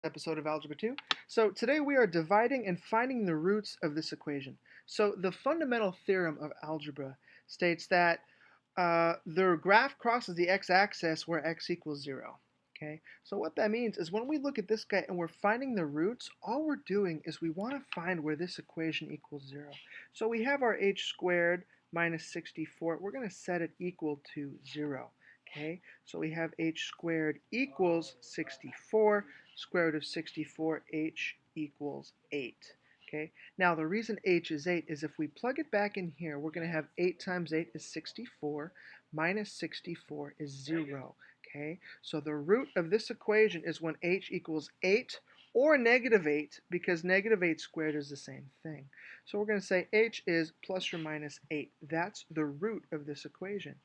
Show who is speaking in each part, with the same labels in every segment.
Speaker 1: Episode of Algebra 2. So today we are dividing and finding the roots of this equation. So the fundamental theorem of algebra states that the graph crosses the x-axis where x equals 0. Okay, so what that means is when we look at this guy and we're finding the roots, all we're doing is we want to find where this equation equals 0. So we have our h squared minus 64. We're going to set it equal to 0. Okay, so we have h squared equals 64. Square root of 64, h equals 8. Okay, now the reason h is 8 is if we plug it back in here, we're going to have 8 times 8 is 64, minus 64 is 0. Okay, so the root of this equation is when h equals 8 or negative 8, because negative 8 squared is the same thing. So we're going to say h is plus or minus 8. That's the root of this equation.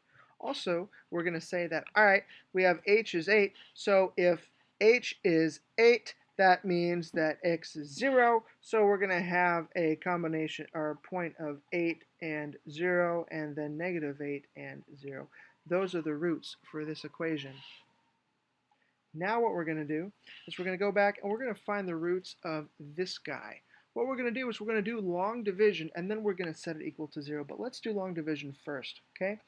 Speaker 1: Also, we're going to say that, all right, we have h is 8, so if h is 8, that means that x is 0, so we're going to have a combination or point of 8 and 0, and then negative 8 and 0. Those are the roots for this equation. Now what we're going to do is we're going to go back and we're going to find the roots of this guy. What we're going to do is we're going to do long division, and then we're going to set it equal to 0. But let's do long division first, okay?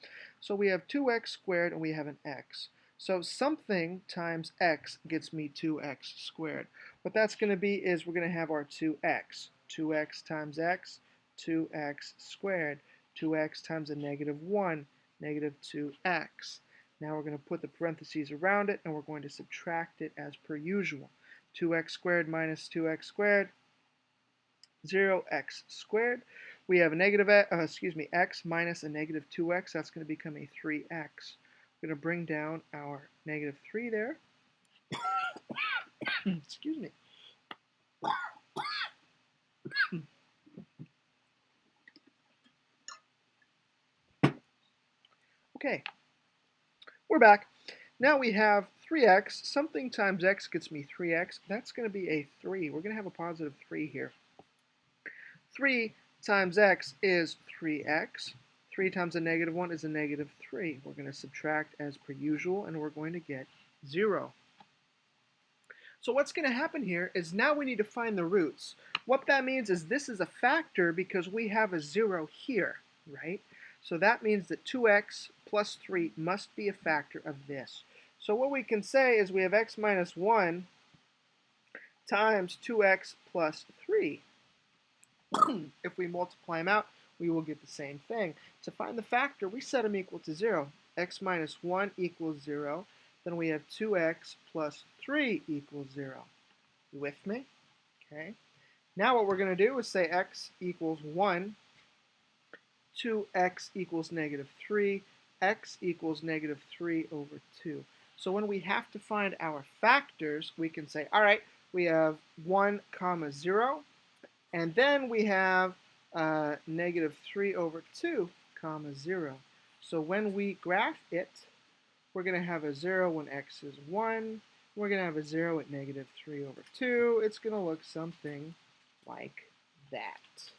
Speaker 1: So we have 2x squared and we have an x. So something times x gets me 2x squared. What that's going to be is we're going to have our 2x. 2x times x, 2x squared. 2x times a negative 1, negative 2x. Now we're going to put the parentheses around it and we're going to subtract it as per usual. 2x squared minus 2x squared, 0x squared. We have a negative x minus a negative 2x. That's going to become a 3x. We're going to bring down our negative 3 there. Excuse me. Okay, we're back. Now we have 3x. Something times x gets me 3x. That's going to be a 3. We're going to have a positive 3 here. 3 times x is 3x. 3 times a negative 1 is a negative 3. We're going to subtract as per usual, and we're going to get 0. So what's going to happen here is now we need to find the roots. What that means is this is a factor because we have a 0 here, right? So that means that 2x plus 3 must be a factor of this. So what we can say is we have x minus 1 times 2x plus 3. If we multiply them out, we will get the same thing. To find the factor, we set them equal to 0. X minus 1 equals 0. Then we have 2x plus 3 equals 0. You with me? Okay. Now what we're going to do is say x equals 1, 2x equals negative 3, x equals negative 3 over 2. So when we have to find our factors, we can say, all right, we have 1 comma 0, and then we have negative 3 over 2 comma 0. So when we graph it, we're going to have a 0 when x is 1. We're going to have a 0 at negative 3 over 2. It's going to look something like that.